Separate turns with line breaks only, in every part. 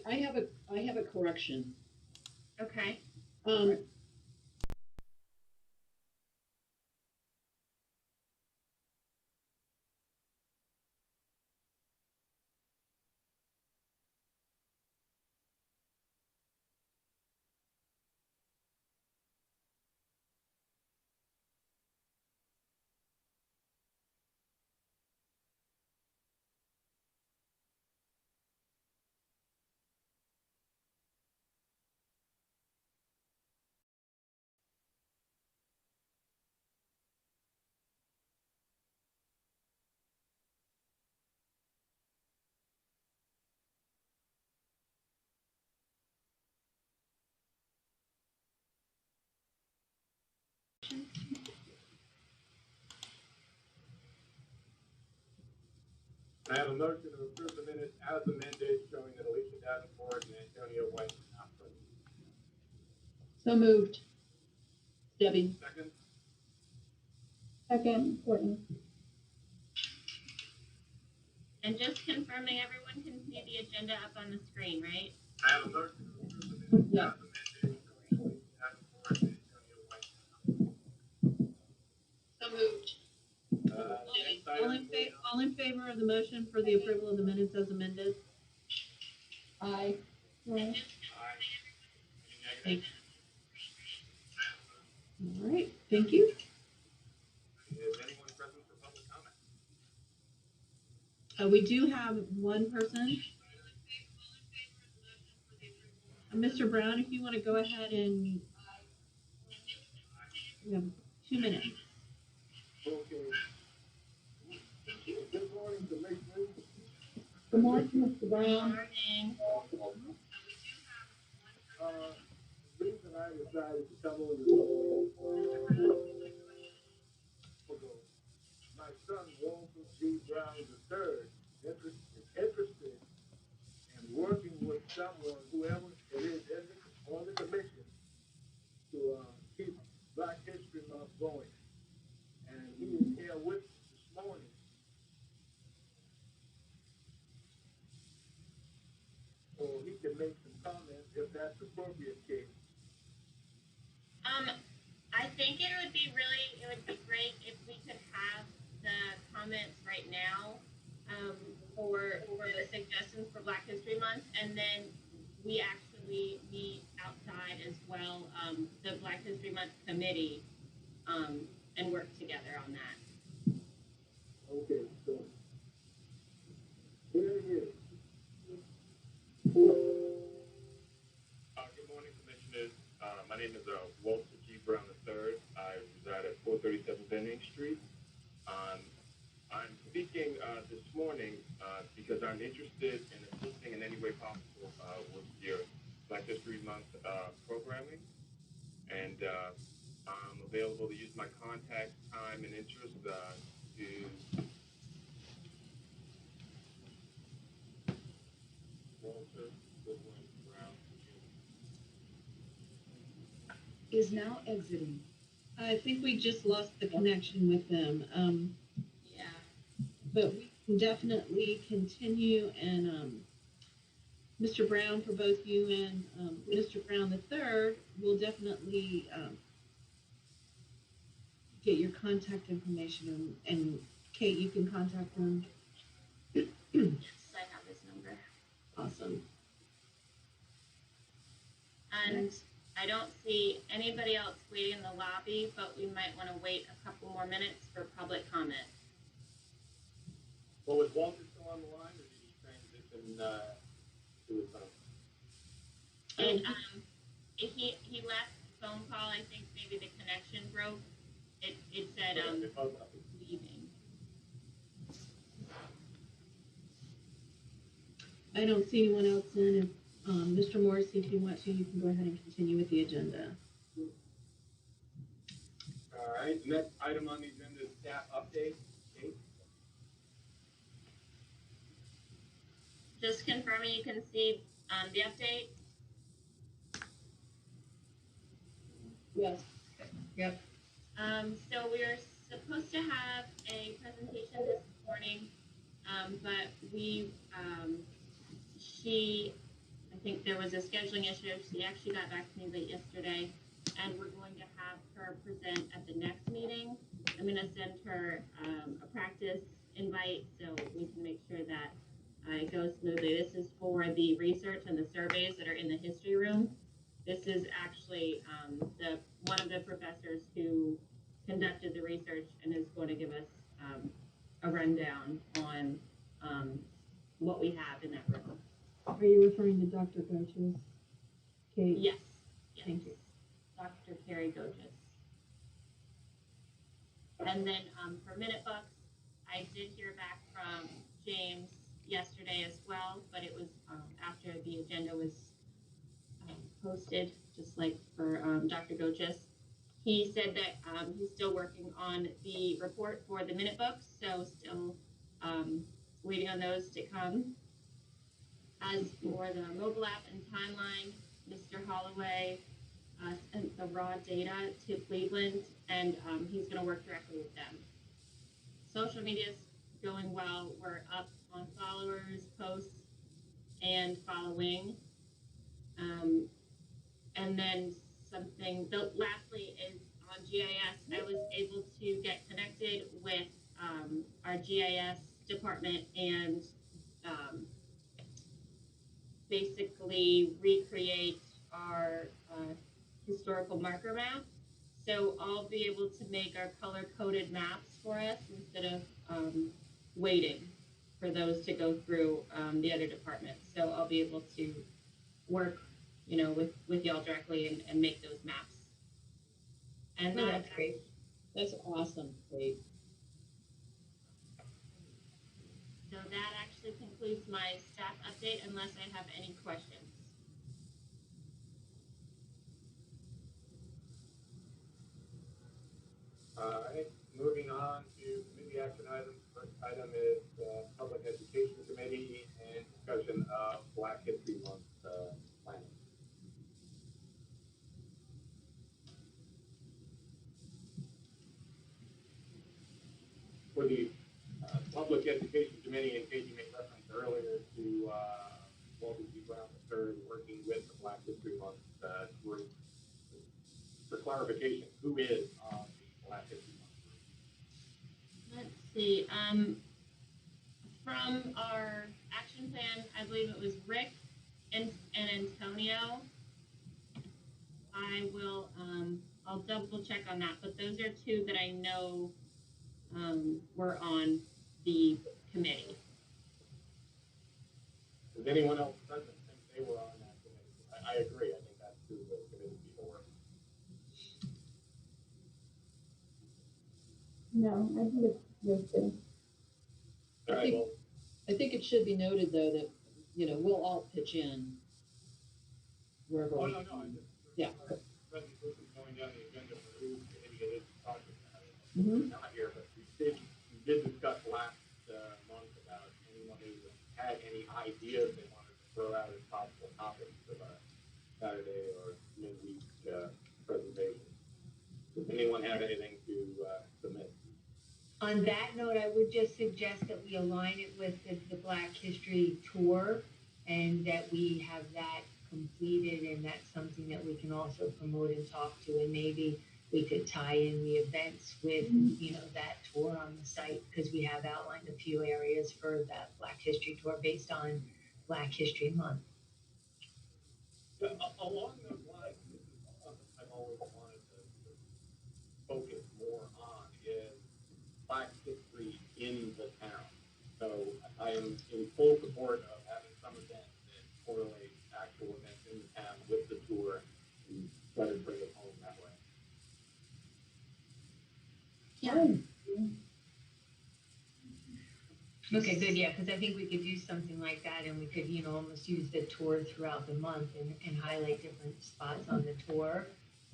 I have a correction.
Okay.
I have a motion to approve the minutes as amended, showing that Alicia Davenport and Antonio White are not present.
So moved. Debbie.
Second?
Second, Courtney.
And just confirming everyone can see the agenda up on the screen, right?
I have a motion to approve the minutes
Yeah.
as amended, showing Alicia Davenport and Antonio White are not present.
So moved.
Next item.
All in favor of the motion for the approval of the minutes as amended?
Aye.
And
Aye.
just confirming everyone
Thank you. All right, thank you.
Is anyone present for public comment?
We do have one person. Mr. Brown, if you want to go ahead and, we have 2 minutes.
Okay. Good morning, Commissioner.
Good morning, Mr.
Good
Brown.
morning.
The reason I decided to come over is my son, Walter G. Brown III, is interested in working with someone, whoever it is on the commission, to keep Black History Month going. And he is here with us this morning. So he can make some comments if that's appropriate, Kate.
I think it would be great if we could have the comments right now, for the suggestions for Black History Month, and then we actually meet outside as well, the Black History Month committee, and work together on that.
Okay, so here he is. Good morning, Commissioners. My name is Walter G. Brown III. I reside at 437 Benning Street. I'm speaking this morning because I'm interested in assisting in any way possible with your Black History Month programming. And I'm available to use my contact, time, and interest to Walter Goodwin Brown.
Is now exiting.
I think we just lost the connection with them.
Yeah.
But we can definitely continue, and Mr. Brown, for both you and Mr. Brown III, will definitely get your contact information, and Kate, you can contact them.
Yes, I have his number.
Awesome.
And I don't see anybody else waiting in the lobby, but we might want to wait a couple more minutes for public comment.
Well, was Walter still on the line, or did he transition to his phone?
And he left the phone call. I think maybe the connection broke. It said leaving.
I don't see anyone else in. If Mr. Morrissey, if you want to, you can go ahead and continue with the agenda.
All right, next item on the agenda is staff update. Kate?
Just confirming you can see the update.
Yes. Yep.
So we are supposed to have a presentation this morning, but she think there was a scheduling issue. She actually got back to me late yesterday, and we're going to have her present at the next meeting. I'm going to send her a practice invite so we can make sure that it goes smoothly. This is for the research and the surveys that are in the history room. This is actually the one of the professors who conducted the research and is going to give us a rundown on what we have in that room.
Are you referring to Dr. Goches? Kate?
Yes.
Thank you.
Dr. Carrie Goches. And then for minute books, I did hear back from James yesterday as well, but it was after the agenda was posted, just like for Dr. Goches. He said that he's still working on the report for the minute books, so still waiting on those to come. As for the mobile app and timeline, Mr. Holloway sent the raw data to Cleveland, and he's going to work directly with them. Social media is going well. We're up on followers, posts, and following. And then lastly is on GIS. I was able to get connected with our GIS department and basically recreate our historical marker map. So I'll be able to make our color-coded maps for us instead of waiting for those to go through the other departments. So I'll be able to work, with y'all directly and make those maps. And
that's great. That's awesome, Kate.
So that actually concludes my staff update, unless I have any questions.
All right, moving on to committee action items. First item is Public Education Committee and discussion of Black History Month planning. For the Public Education Committee, in case you made reference earlier to Walter G. Brown III working with the Black History Month group. For clarification, who is the Black History Month group?
Let's see. From our action plan, I believe it was Rick and Antonio. I will. I'll double check on that, but those are two that I know were on the committee.
Does anyone else present think they were on that committee? I agree. I think that's who the committee people were.
No, I think it's good.
All right, well,
I think it should be noted, though, that, we'll all pitch in wherever
oh,
we
no,
can.
I just,
Yeah.
Presentation going down the agenda for who committee it is talking about.
Mhm.
Not here, but we did discuss last month about anyone who had any ideas they wanted to throw out as possible topics for the Saturday or midweek presentation. Does anyone have anything to submit?
On that note, I would just suggest that we align it with the Black History Tour and that we have that completed, and that's something that we can also promote and talk to, and maybe we could tie in the events with, that tour on the site, because we have outlined a few areas for that Black History Tour based on Black History Month.
Along those lines, this is something I've always wanted to focus more on is Black history in the town. So I am in full support of having some events that correlate actual events in the town with the tour and try to bring it home that way.
Okay, good, yeah, because I think we could do something like that, and we could, almost use the tour throughout the month and highlight different spots on the tour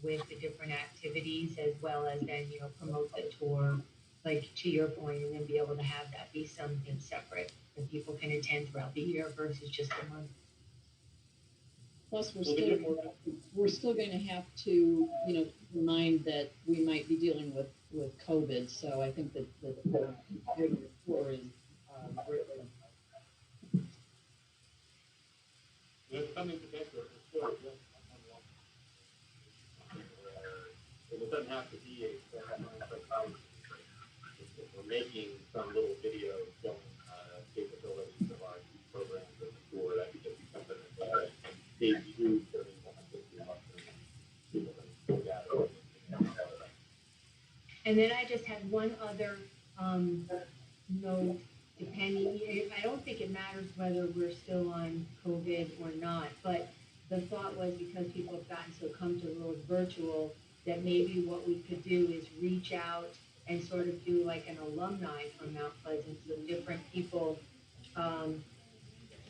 with the different activities, as well as then, promote the tour, like to your point, and then be able to have that be something separate that people can attend throughout the year versus just a month.
Plus, we're still going to have to, remind that we might be dealing with COVID. So I think that the tour is greatly.
This coming together is sort of just one where it doesn't have to be a we're making some little video showing capabilities of our youth programs in the tour. That could just be something that they do during the month and people can look at it.
And then I just had one other note, depending, I don't think it matters whether we're still on COVID or not, but the thought was because people have gotten so comfortable with virtual, that maybe what we could do is reach out and sort of do like an alumni from Mount Pleasant, so different people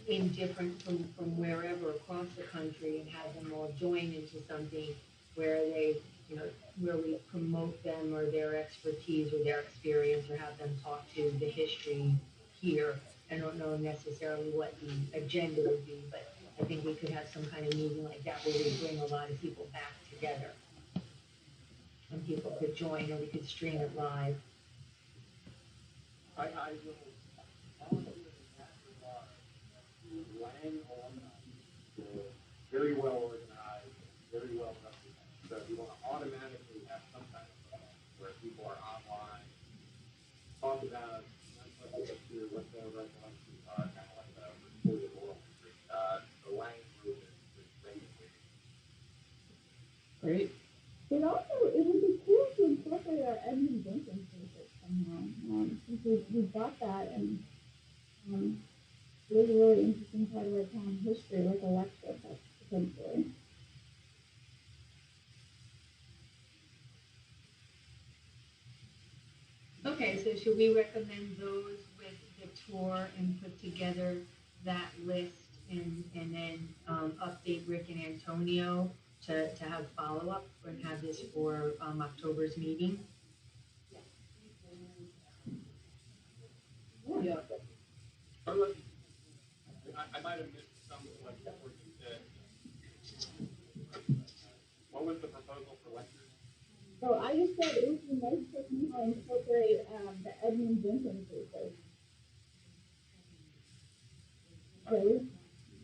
in different, from wherever across the country, and have them all join into something where they, you know, where we promote them or their expertise or their experience, or have them talk to the history here. I don't know necessarily what the agenda would be, but I think we could have some kind of meeting like that where we bring a lot of people back together. And people could join, or we could stream it live.
I will volunteer in that regard. Lang alumni, very well organized, very well represented. So you want to automatically have some kind of where people are online, talk about what their recollections are, kind of like a recorded oral history. The Lang group is basically
Great.
But also, it would be cool to incorporate our Edmund Jenkins research somehow, since we've got that, and it is a really interesting part of our town history, like a lecture, potentially.
Okay, so should we recommend those with the tour and put together that list, and then update Rick and Antonio to have follow-up and have this for October's meeting?
Yeah.
I might have missed some of what you said. What was the proposal for lectures?
So I just said it would be nice to somehow incorporate the Edmund Jenkins research. So we've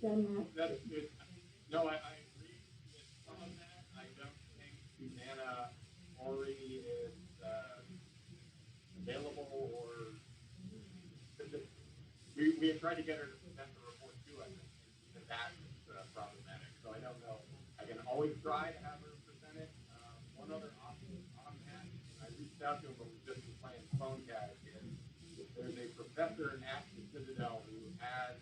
done that.
That's good. No, I agree with some of that. I don't think Susanna already is available, or we have tried to get her to present the report to us, and even that is problematic. So I don't know. I can always try to have her present it. One other option on that, I reached out to him, but we've just been playing phone tag here. There's a professor at the Citadel who has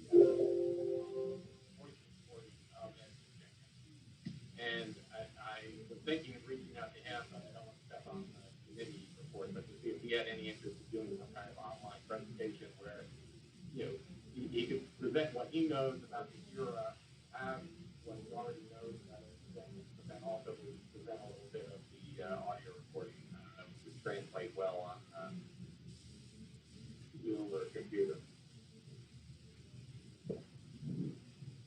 the voice recording of Edmund Jenkins. And I was thinking of reaching out to him, but I don't want to step on the committee report, but to see if he had any interest in doing some kind of online presentation where, you know, he could present what he knows about the era, have what he already knows about it, but then also present a little bit of the audio recording, which translate well on Zoom or a computer.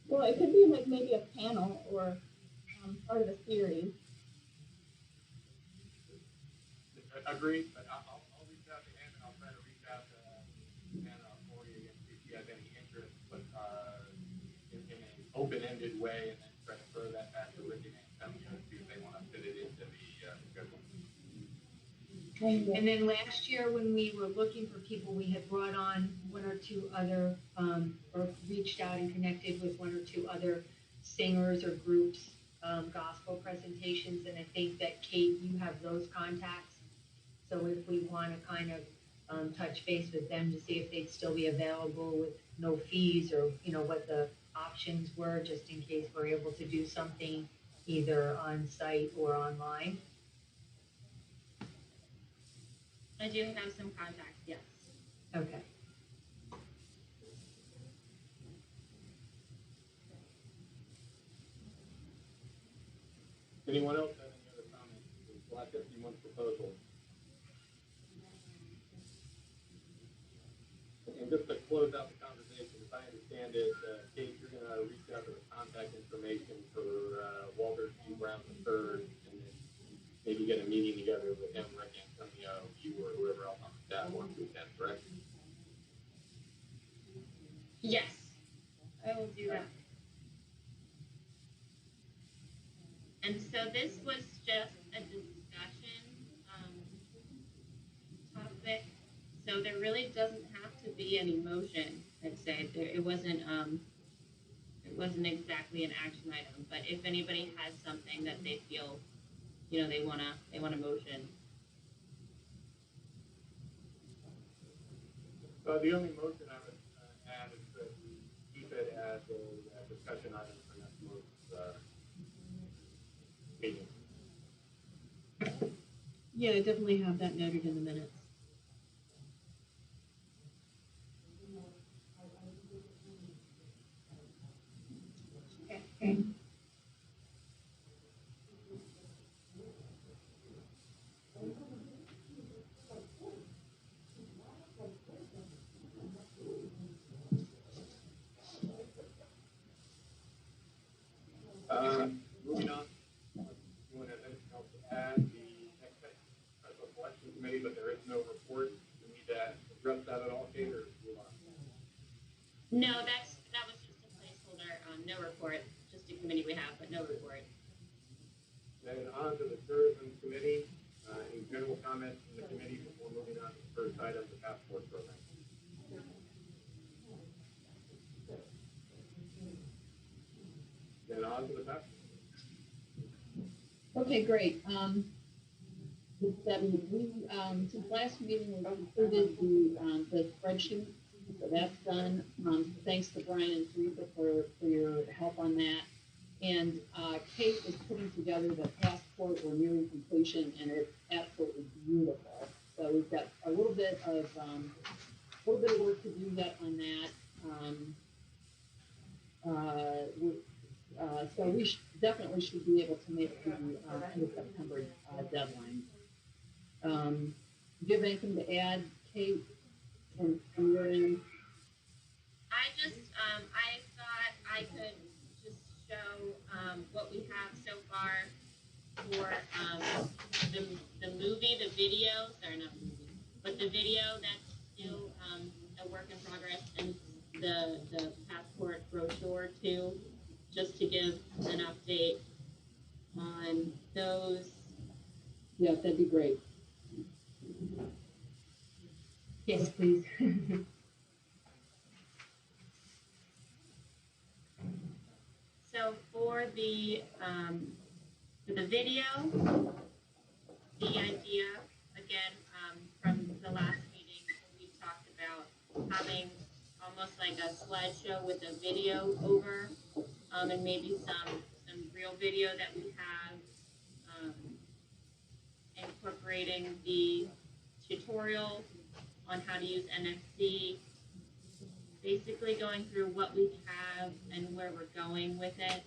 Well, it could be like maybe a panel or part of a series.
Agreed, but I'll reach out to him, and I'll try to reach out to Anna for you and see if she has any interest, but in an open-ended way, and then try to throw that back to Rick and Antonio and see if they want to fit it into the schedule.
And then last year, when we were looking for people, we had brought on one or two other, or reached out and connected with one or two other singers or groups, gospel presentations, and I think that, Kate, you have those contacts. So if we want to kind of touch base with them to see if they'd still be available with no fees, or, you know, what the options were, just in case we're able to do something either on site or online.
I do have some contacts, yes.
Okay.
Anyone else have any other comments? The Black History Month proposal. And just to close out the conversation, if I understand it, Kate, you're going to reach out to the contact information for Walter G. Brown III, and then maybe get a meeting together with him, Rick Antonio, you, or whoever else on the staff wants to attend, correct?
Yes, I will do that. this was just a discussion topic. So there really doesn't have to be any motion. I'd say it wasn't exactly an action item. But if anybody has something that they feel, they wanna motion.
The only motion I would add is that we keep it as a discussion item for next month's meeting.
Yeah, I definitely have that noted in the minutes.
Okay.
Moving on, you want to have anything else to add? The next special collection committee, but there is no report. Do we need to address that at all, Kate, or move on?
No, that was just a placeholder. No report. Just a committee we have, but no report.
Then on to the tourism committee. Any general comments from the committee before moving on to the first item, the passport program? Then on to the passport.
Okay, great. Debbie, we, since last meeting, we completed the spreadsheet, so that's done. Thanks to Brian and Teresa for your help on that. And Kate is putting together the passport. We're nearing completion, and it's absolutely beautiful. So we've got a little bit of work to do yet on that. So we definitely should be able to make the end of September deadline. Do you have anything to add, Kate, from your end?
I thought I could just show what we have so far for the movie, the video. Sorry, not movie, but the video that's still a work in progress, and the passport brochure too, just to give an update on those.
Yeah, that'd be great.
Yes, please.
So for the video, the idea again from the last meeting, we talked about having almost like a slideshow with a video over, and maybe some real video that we have, incorporating the tutorial on how to use NFC, basically going through what we have and where we're going with it.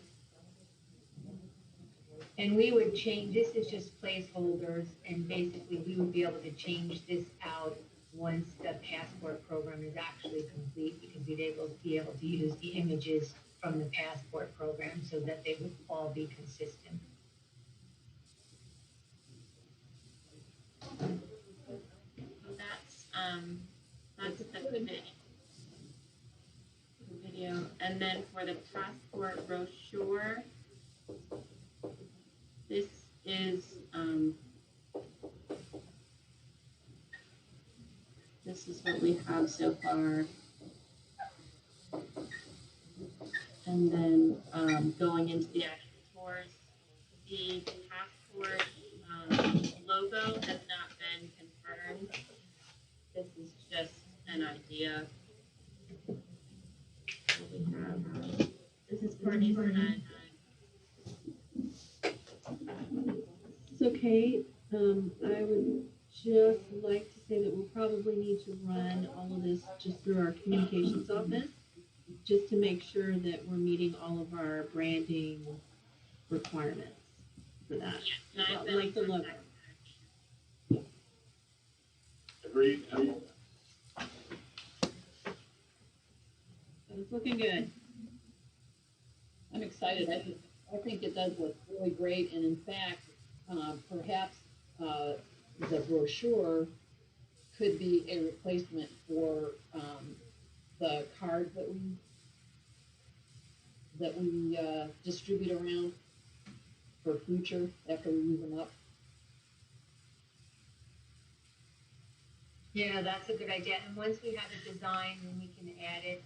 And we would change, this is just placeholders, and basically we would be able to change this out once the passport program is actually complete, because we'd be able to use the images from the passport program so that they would all be consistent.
So that's the video. And then for the passport brochure, this is what we have so far. And then going into the actual tours, the passport logo has not been confirmed. This is just an idea. What we have. This is Courtney's and
So Kate, I would just like to say that we'll probably need to run all of this just through our communications office, just to make sure that we're meeting all of our branding requirements for that, like the logo.
Agreed.
But it's looking good.
I'm excited. I think it does look really great, and in fact, perhaps the brochure could be a replacement for the cards that we distribute around. for future after we use them up.
Yeah, that's a good idea. And once we have it designed, then we can add it.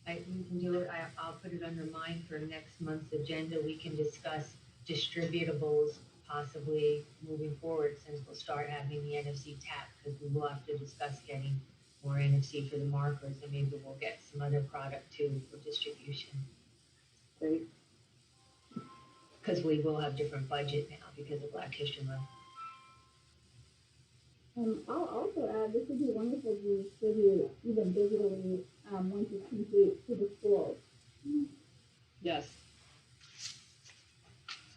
We can do it. I'll put it under mine for next month's agenda. We can discuss distributables possibly moving forward since we'll start having the NFC tap because we will have to discuss getting more NFC for the markers and maybe we'll get some other product too for distribution.
Great.
Because we will have different budget now because of Black History Month.
I'll also add, this would be wonderful to distribute even digitally once it's complete to the schools.
Yes.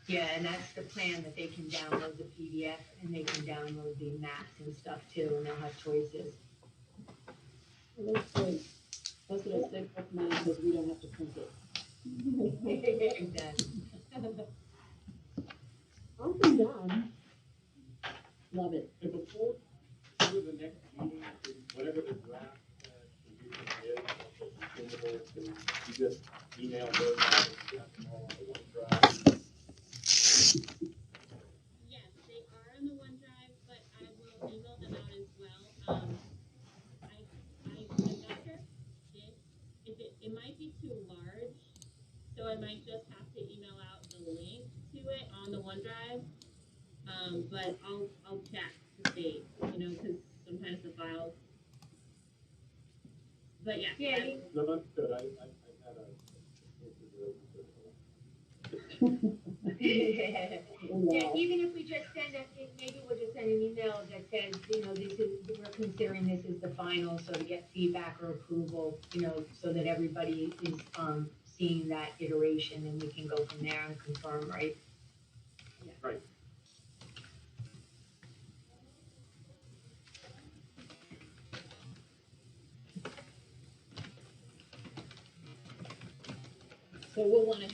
Yeah, and that's the plan, that they can download the PDF and they can download the maps and stuff too, and they'll have choices.
So that's great.
Plus it'll save us money because we don't have to print it.
Exactly.
Awesome job.
Love it.
And before the next meeting, whatever the draft solution is, can you just email those out and have them all on the OneDrive?
Yes, they are on the OneDrive, but I will email them out as well. I'm not sure if it might be too large, so I might just have to email out the link to it on the OneDrive. But I'll check to see, because sometimes the files. But yeah.
Yeah,
No, that's good. I had
Yeah, even if we just send maybe we'll just send an email that says, we're considering this as the final, so to get feedback or approval, so that everybody is, seeing that iteration and we can go from there and confirm, right?
Right.
So we'll want to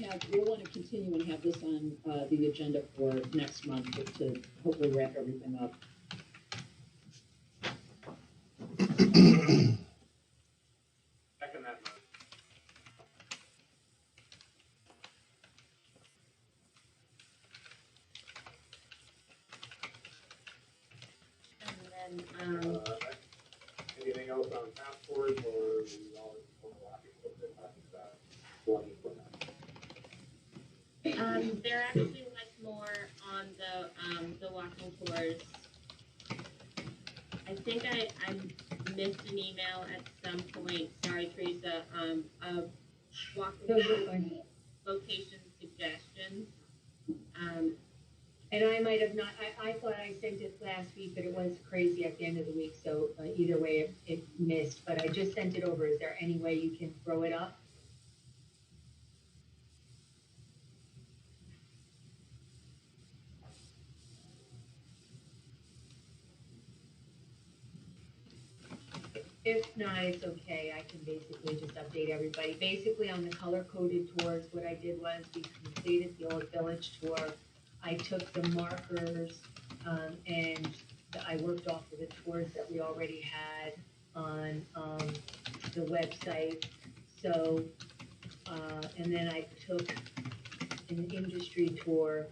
continue and have this on the agenda for next month just to hopefully wrap everything up.
Second that motion.
And then,
Anything else on task force or we all overlapping with it? One for now.
there actually was more on the walking tours. I think I missed an email at some point. Sorry, Teresa. Of walking
Those are
tours
fine.
location suggestions.
And I might have not, I thought I sent it last week, but it was crazy at the end of the week, so either way it missed, but I just sent it over. Is there any way you can throw it up? If not, it's okay. I can basically just update everybody. Basically, on the color-coded tours, what I did was we completed the Old Village tour. I took the markers, and I worked off of the tours that we already had on, the website. So, and then I took an industry tour.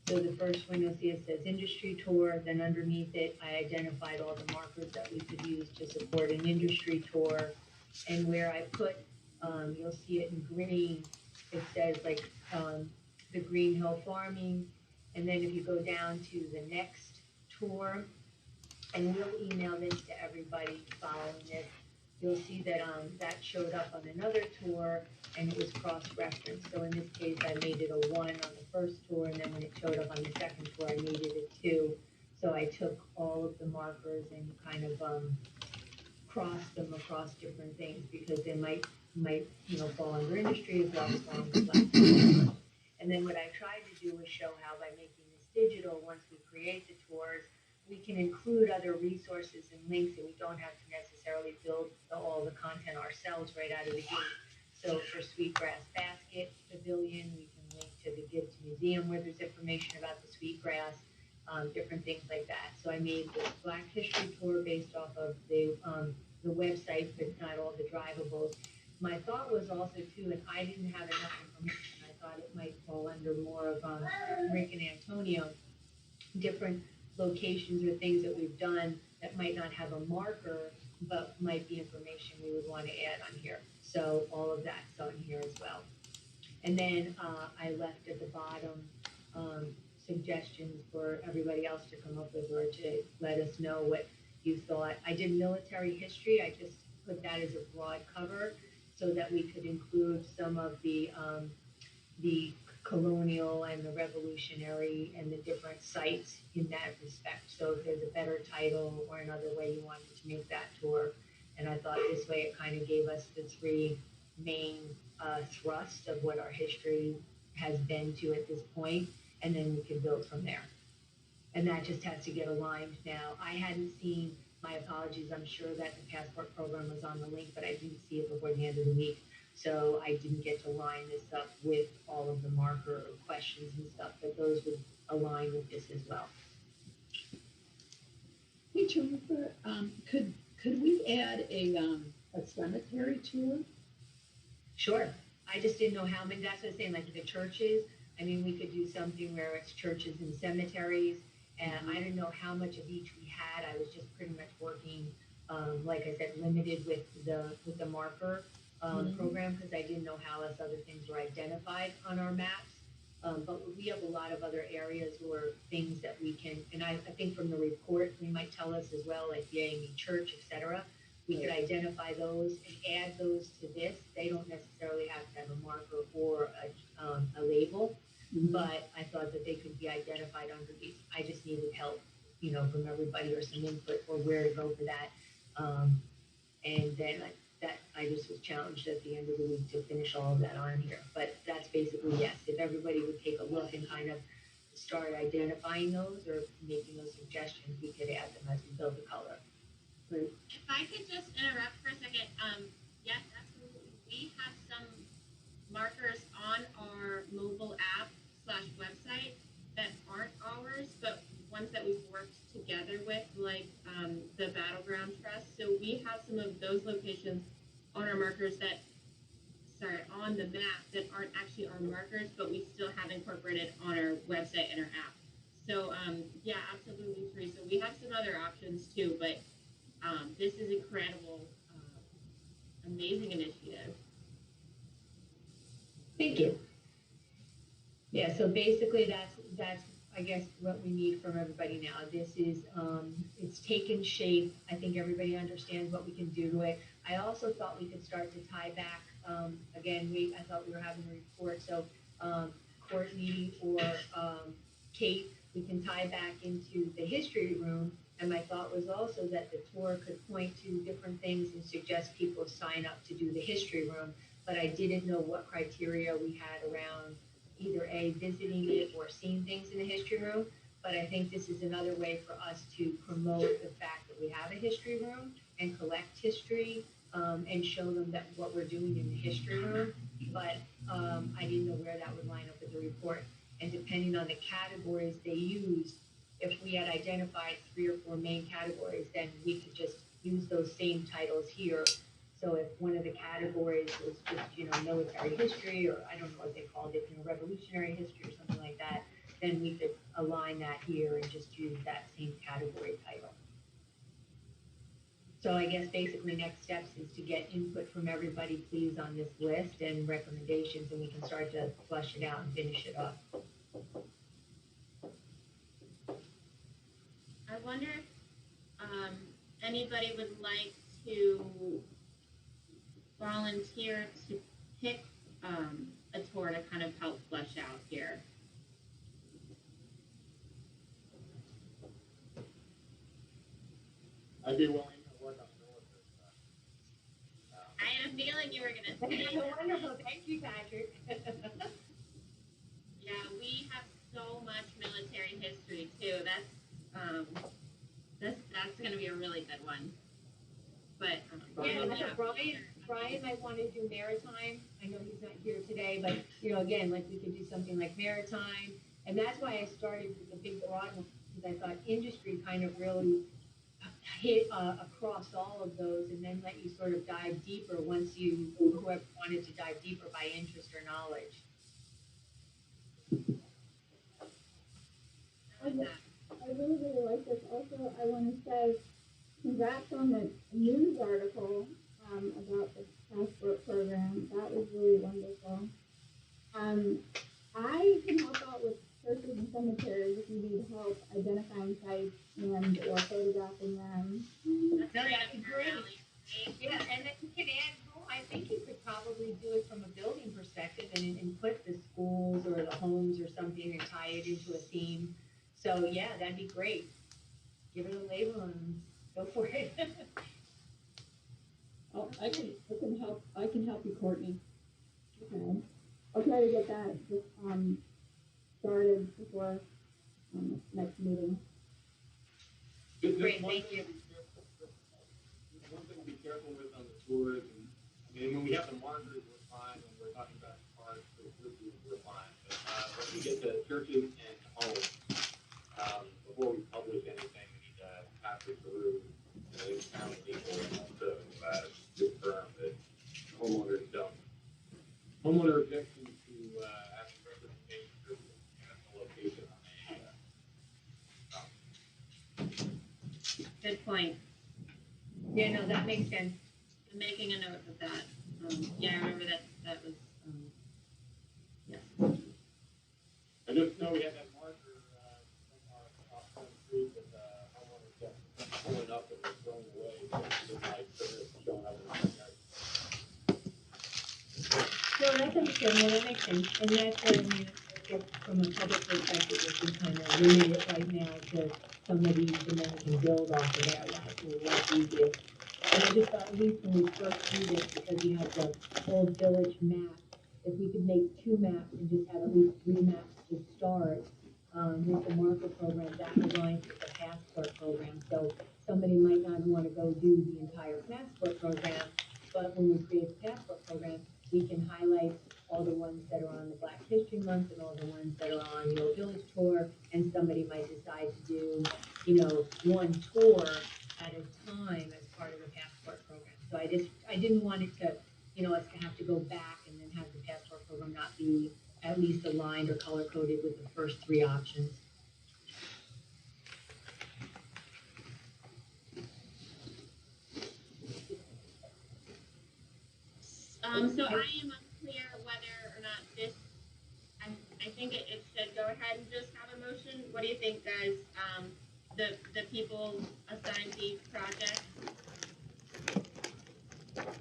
So the first one you'll see it says industry tour, then underneath it, I identified all the markers that we could use to support an industry tour. And where I put, you'll see it in green, it says like, the Green Hill Farming. And then if you go down to the next tour, and we'll email this to everybody following this, you'll see that, that showed up on another tour and it was cross-referenced. So in this case, I made it a 1 on the first tour, and then when it showed up on the second tour, I made it a 2. So I took all of the markers and kind of, crossed them across different things because they might, fall under industry as well as fall under Black History. And then what I tried to do was show how by making this digital, once we create the tours, we can include other resources and links, and we don't have to necessarily build all the content ourselves right out of the gate. So for Sweetgrass Basket Pavilion, we can link to the Gibbs Museum where there's information about the sweetgrass, different things like that. So I made the Black History tour based off of the website, but not all the drivables. My thought was also too, if I didn't have enough information, I thought it might fall under more of Rick and Antonio, different locations or things that we've done that might not have a marker, but might be information we would want to add on here. So all of that's on here as well. And then I left at the bottom um, suggestions for everybody else to come up with or to let us know what you thought. I did military history. I just put that as a broad cover so that we could include some of the colonial and the revolutionary and the different sites in that respect. So if there's a better title or another way you wanted to make that tour. And I thought this way it kind of gave us the three main thrusts of what our history has been to at this point, and then we can build from there. And that just has to get aligned now. I hadn't seen, my apologies, I'm sure that the passport program was on the link, but I didn't see it before the end of the week. So I didn't get to line this up with all of the marker questions and stuff, but those would align with this as well.
Hey, Jennifer, could we add a cemetery tour?
Sure. I just didn't know how many, that's what I'm saying, like the churches. I mean, we could do something where it's churches and cemeteries. And I didn't know how much of each we had. I was just pretty much working, like I said, limited with the marker program because I didn't know how else other things were identified on our maps. But we have a lot of other areas or things that we can, and I think from the report, they might tell us as well, like the AME Church, etc. We could identify those and add those to this. They don't necessarily have to have a marker or a label, but I thought that they could be identified under these. I just needed help, from everybody or some input or where to go for that. And then I just was challenged at the end of the week to finish all of that on here. But that's basically, yes, if everybody would take a look and kind of start identifying those or making those suggestions, we could add them as we build the color.
Great.
If I could just interrupt for a second, yes, absolutely. We have some markers on our mobile app / website that aren't ours, but ones that we've worked together with, like the Battleground Trust. So we have some of those locations on our markers on the map that aren't actually our markers, but we still have incorporated on our website and our app. So yeah, absolutely, Teresa. We have some other options too, but this is incredible, amazing initiative.
Thank you. Yeah, so basically that's I guess what we need from everybody now. This is it's taken shape. I think everybody understands what we can do to it. I also thought we could start to tie back. Again, I thought we were having a report, so Courtney or Kate, we can tie back into the history room. And my thought was also that the tour could point to different things and suggest people sign up to do the history room. But I didn't know what criteria we had around either visiting it or seeing things in the history room. But I think this is another way for us to promote the fact that we have a history room and collect history and show them that what we're doing in the history room. But I didn't know where that would line up with the report. And depending on the categories they used, if we had identified 3 or 4 main categories, then we could just use those same titles here. So if one of the categories was just, military history, or I don't know what they called it, revolutionary history or something like that, then we could align that here and just use that same category title. So I guess basically next steps is to get input from everybody, please, on this list and recommendations, and we can start to flush it out and finish it up.
I wonder if anybody would like to volunteer to pick a tour to kind of help flesh out here.
I'd be willing to work on the
I had a feeling you were going to say that.
Wonderful. Thank you, Patrick.
Yeah, we have so much military history too. That's going to be a really good one. But
Brian might want to do maritime. I know he's not here today, but again, like we could do something like maritime, and that's why I started with the big broad one because I thought industry kind of really hit across all of those, and then let you sort of dive deeper once whoever wanted to dive deeper by interest or knowledge.
I really, really like this. Also, I want to say congrats on the news article about the passport program. That was really wonderful. Um, I can help out with churches and cemeteries if you need help identifying sites and or photographing them.
No, that'd be great. Yeah, and then you can add, well, I think you could probably do it from a building perspective and put the schools or the homes or something and tie it into a theme. So, yeah, that'd be great. Give it a label and go for it.
Oh, I can help you, Courtney.
Okay. I'll try to get that just started before next meeting.
Great, thank you.
One thing to be careful with on the tours, and I mean, when we have the markers, we're fine. When we're talking about parks, we're fine. But when we get to churches and homes, before we publish anything, we need to pass it through the county people to confirm that homeowners don't. Homeowner objection to having representation of the location on a
Good point.
Yeah, no, that makes sense.
I'm making a note of that. Yeah, I remember that was, yes.
I just know we had that marker from our street with homeowners just pulling up and was thrown away. The lights that are showing up in the yard.
No, that's understandable, that makes sense, and that's what I mean, from a public perspective, if we kind of limit it right now to some of these, and then we can build off of that, that's a lot easier. And I just thought, at least when we first do this, because we have the old village map, if we could make 2 maps and just have at least 3 maps to start, with the marker program, that aligns with the passport program, so somebody might not want to go do the entire passport program, but when we create the passport program, we can highlight all the ones that are on the Black History Month and all the ones that are on the Old Village Tour, and somebody might decide to do, one tour at a time as part of the passport program. So I didn't want it to, us to have to go back and then have the passport program not be at least aligned or color-coded with the first 3 options.
So I am unclear whether or not this, I think it said go ahead and just have a motion. What do you think, guys? The people assigned these projects?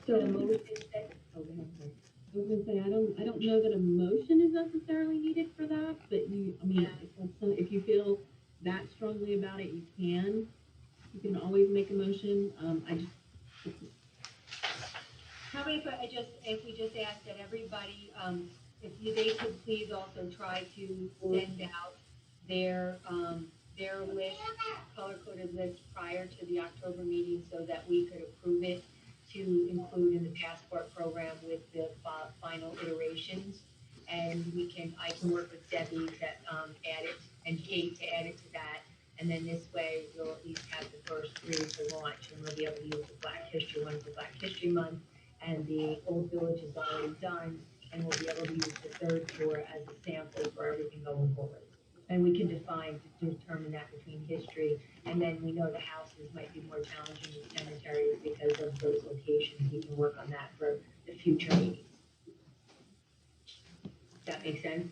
So a motion that, oh, go ahead, sorry.
I was gonna say, I don't know that a motion is necessarily needed for that, but if you feel that strongly about it, you can always make a motion.
How about if we just ask that everybody, they could please also try to send out their list, color-coded list prior to the October meeting so that we could approve it to include in the passport program with the final iterations. And I can work with Debbie to add it, and Kate to add it to that. And then this way, we'll at least have the first 3 to launch, and we'll be able to use the Black History one for Black History Month. And the Old Village is already done, and we'll be able to use the 3rd tour as a sample for everything going forward. And we can determine that between history, and then we know the houses might be more challenging than cemeteries because of those locations. We can work on that for the future meetings. Does that make sense?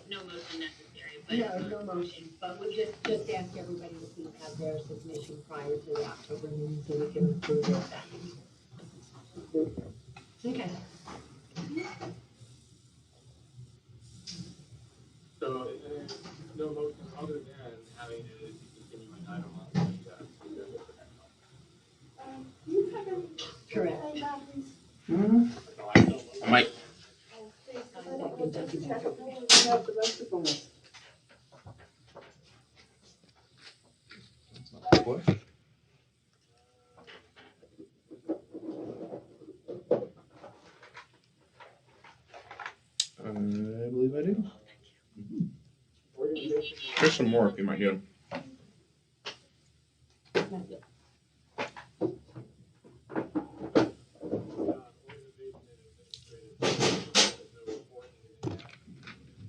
No motion necessary, but.
No motion, but we just ask everybody to please have their submission prior to the October meeting so we can approve it at that meeting. Okay.
So, no motion other than having a continuing item on the agenda for next month.
Correct.
Mike. What? I believe I do. There's some more if you might need them.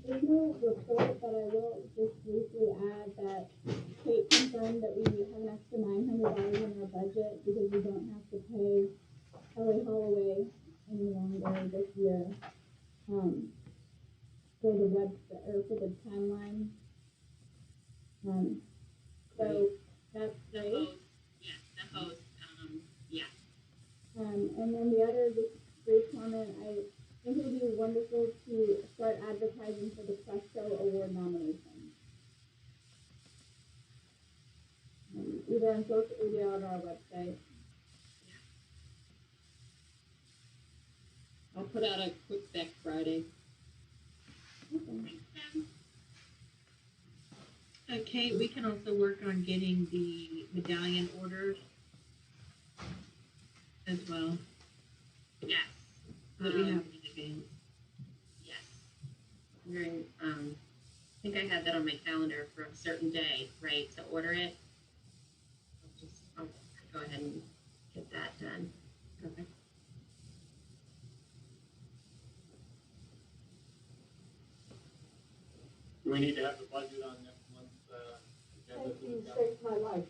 There's no report, but I will just briefly add that Kate confirmed that we have an extra $900 in our budget because we don't have to pay Kelly Holloway any longer this year for the web or for the timeline. So that's
The
great.
host, yes, the host, yeah.
And then the other just brief comment, I think it would be wonderful to start advertising for the Press Show Award nomination. Either on social media or on our website.
I'll put out a quick back Friday.
Okay.
Okay, we can also work on getting the medallion ordered as well,
Yes.
so that we have it in advance.
Yes. During, I think I had that on my calendar for a certain day, right, to order it. I'll go ahead and get that done.
Perfect.
Do we need to have the budget on next month's agenda?
You saved my life.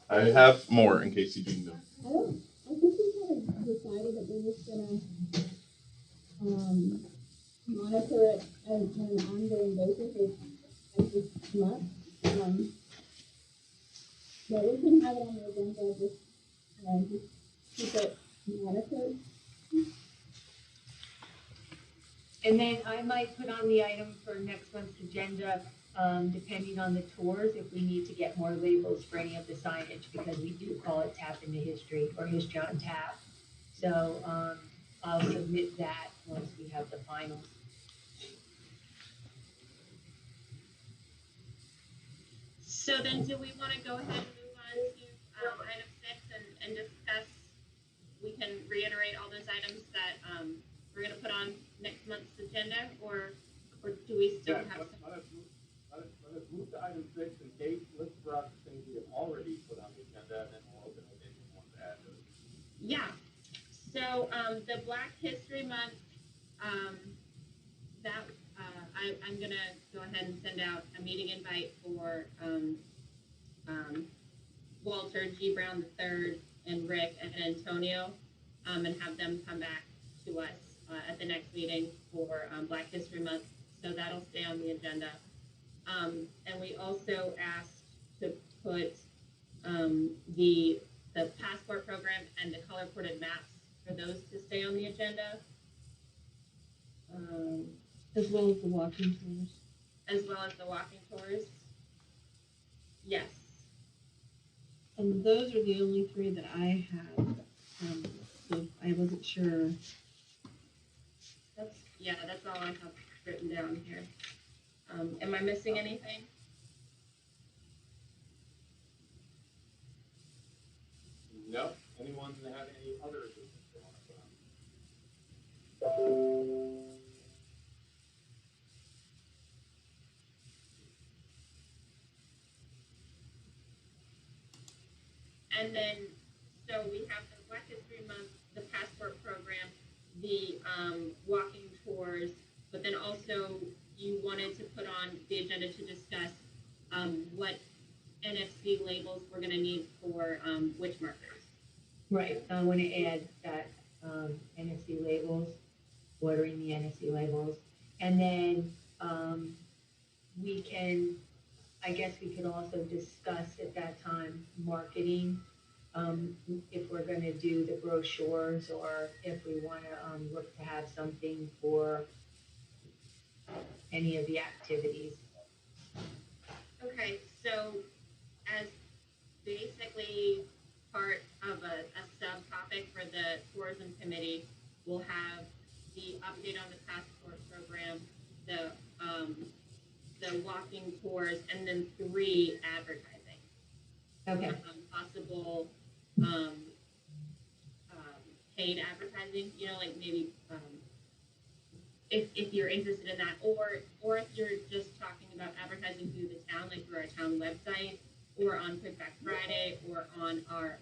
I have more in case you need them.
I think we kind of decided that we're just gonna monitor it on an ongoing basis as this come up. But we can have it on the agenda, just keep it monitored.
And then I might put on the item for next month's agenda, depending on the tours, if we need to get more labels for any of the signage, because we do call it Tap into History or History on Tap. So, I'll submit that once we have the finals.
So then, do we want to go ahead and move on to item 6 and discuss? We can reiterate all those items that we're going to put on next month's agenda, or do we still
Yeah,
have?
let us move to item 6 and Kate, list for us the things we have already put on the agenda, and then we'll open it if you want to add those.
Yeah. So the Black History Month, I'm gonna go ahead and send out a meeting invite for Walter G. Brown III and Rick and Antonio, and have them come back to us at the next meeting for Black History Month. So that'll stay on the agenda. And we also asked to put the passport program and the color coded maps for those to stay on the agenda.
As well as the walking tours.
As well as the walking tours. Yes.
And those are the only three that I have, so I wasn't sure.
That's all I have written down here. Am I missing anything?
No, anyone that have any other business they want to put on?
And then, so we have the Black History Month, the passport program, the walking tours, but then also you wanted to put on the agenda to discuss what NFC labels we're going to need for witch markers.
Right, I want to add that, NFC labels, ordering the NFC labels. And then, we can, I guess we could also discuss at that time, marketing. If we're gonna do the brochures, or if we wanna, look to have something for any of the activities.
Okay, so as basically part of a subtopic for the tourism committee, we'll have the update on the passport program, the walking tours, and then 3 advertising.
Okay.
Possible paid advertising, like maybe if you're interested in that, or if you're just talking about advertising through the town, like through our town website, or on Quick Back Friday, or on our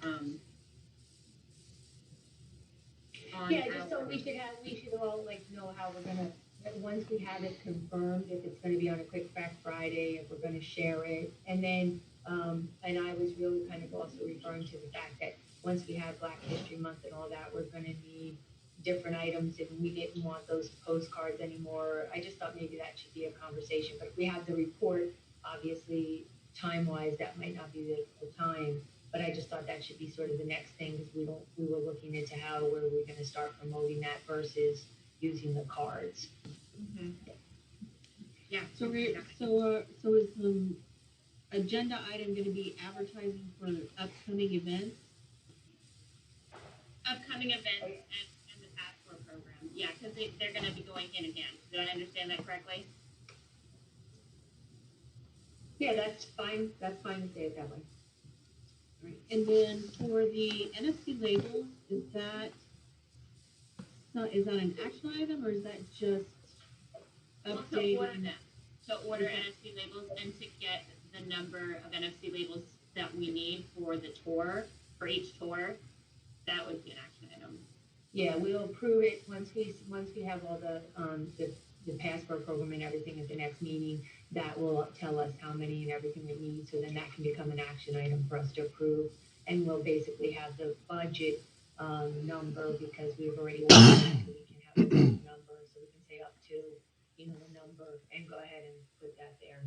Yeah, just so we should all like know how we're gonna once we have it confirmed, if it's gonna be on a quick fact Friday, if we're gonna share it, and then, and I was really kind of also referring to the fact that once we have Black History Month and all that, we're gonna need different items, and we didn't want those postcards anymore. I just thought maybe that should be a conversation, but if we have the report, obviously, time-wise, that might not be the time, but I just thought that should be sort of the next thing, because we were looking into how, where we're gonna start promoting that versus using the cards.
Yeah.
So so is the agenda item gonna be advertising for upcoming events?
Upcoming events and the passport program. Yeah, because they're going to be going hand in hand. Did I understand that correctly?
Yeah, that's fine to say it that way.
Right, and then for the NFC labels, is that an action item or is that just
Well, to order
updating?
them. To order NFC labels and to get the number of NFC labels that we need for the tour, for each tour, that would be an action item.
Yeah, we'll approve it once we have all the passport program and everything at the next meeting. That will tell us how many and everything we need, so then that can become an action item for us to approve. And we'll basically have the budget, number, because we've already, so we can have the number, so we can say up to, the number, and go ahead and put that there.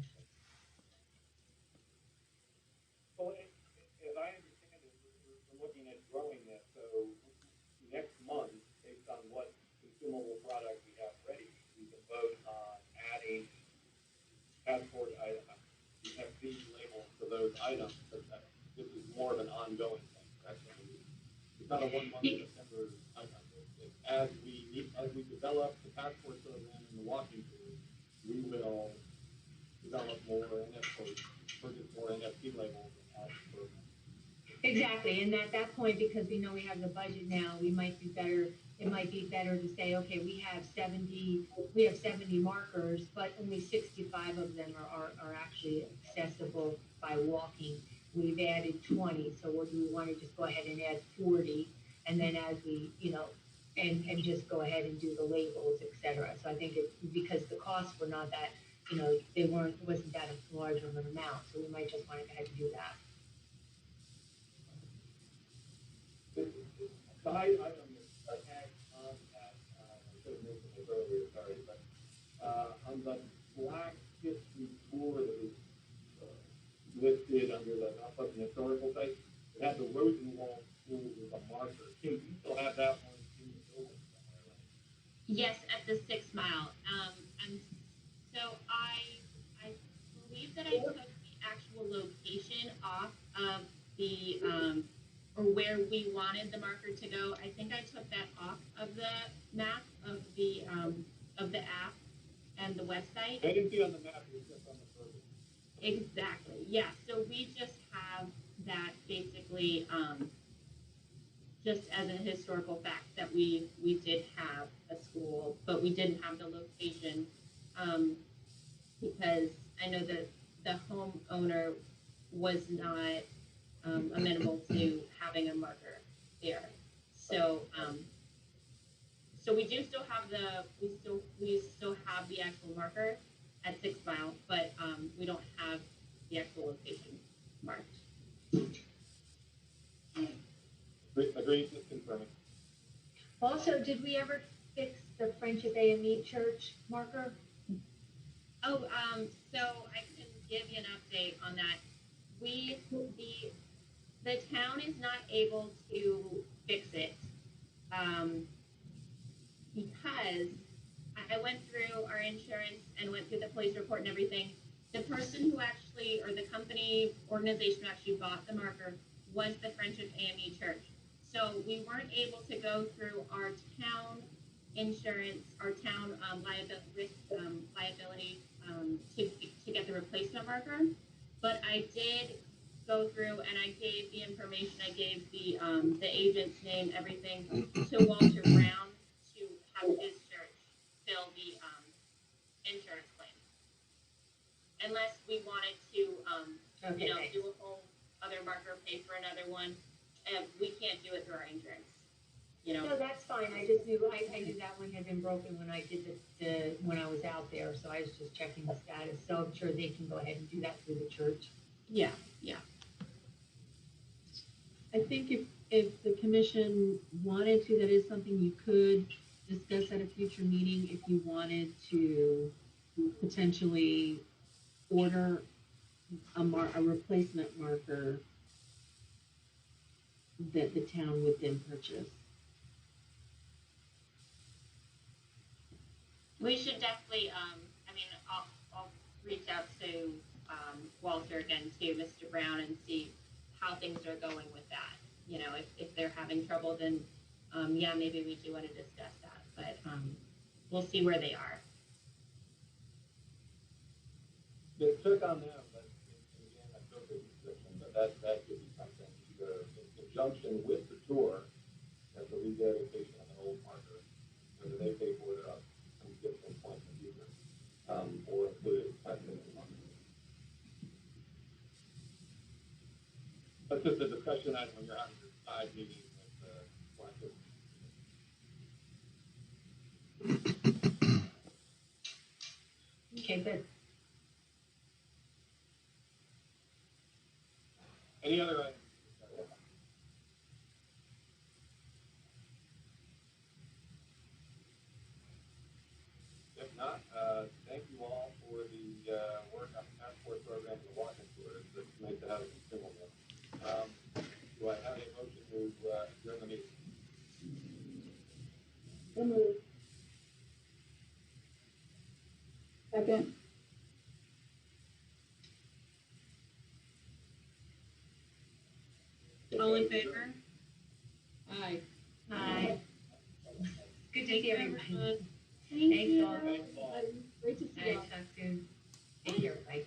Well, as I understand it, we're looking at growing this, so next month, based on what consumable product we have ready, we can vote on adding passport items, these labels to those items, but this is more of an ongoing thing, correct? It's not a 1 month September item. As we develop the passport program and the walking tour, we will develop more NFT, purchase more NFT labels and add to the program.
Exactly, and at that point, because we know we have the budget now, it might be better to say, okay, we have 70 markers, but only 65 of them are actually accessible by walking. We've added 20, so do we want to just go ahead and add 40, and then as we, and just go ahead and do the labels, et cetera. So I think because the costs were not that, it wasn't that large of an amount, so we might just want to go ahead and do that.
The high item is tagged on that, I should have mentioned this earlier, sorry, but, on the Black History Tour that was, listed under the Northwest Historical Site, it had the Rosenwald School with a marker. Kim, do you still have that one in the building somewhere, right?
Yes, at the 6 Mile. And so I believe that I took the actual location off of the or where we wanted the marker to go. I think I took that off of the map of the app and the website.
I didn't see it on the map, it was just on the program.
Exactly. Yeah. So we just have that basically just as a historical fact that we did have a school, but we didn't have the location because I know that the homeowner was not amenable to having a marker there. So so we do still have we still have the actual marker at 6 Mile, but we don't have the actual location marked.
Agreed, just confirming.
Also, did we ever fix the Friendship AME Church marker?
Oh, so I can give you an update on that. The town is not able to fix it because I went through our insurance and went through the police report and everything. The person who actually, or the company, organization who actually bought the marker was the Friendship AME Church. So we weren't able to go through our town insurance, our town liability to get the replacement marker. But I did go through and I gave the information, I gave the agent's name, everything to Walter Brown to have his church fill the insurance claim. Unless we wanted to, do a whole other marker, pay for another one, we can't do it through our insurance. you know.
No, that's fine. I just knew, I knew that one had been broken when I did when I was out there, so I was just checking the status. So I'm sure they can go ahead and do that through the church.
Yeah.
I think if the commission wanted to, that is something you could discuss at a future meeting if you wanted to potentially order a replacement marker that the town would then purchase.
We should definitely, I mean, I'll reach out to, Walter again, to Mr. Brown and see how things are going with that. You know, if they're having trouble, then, yeah, maybe we do want to discuss that, but, we'll see where they are.
Yeah, check on them, but and again, I took the description, but that could be something either in conjunction with the tour, as a rededication of an old marker, whether they pay for it at some different point in the future, or include it as a new marker. That's just a discussion item when you're having your side meeting with Black History.
Okay, good.
Any other items? If not, thank you all for the work on the passport program and the walking tours. It's nice to have it consumable. Do I have a motion to adjourn the meeting?
So moved. Second.
All in favor?
Aye.
Hi. Good to
Thank
see
you,
everybody.
everyone.
Thanks,
you.
all.
Thanks, all.
Great to
All
see you.
right, talk soon. Take care, bye.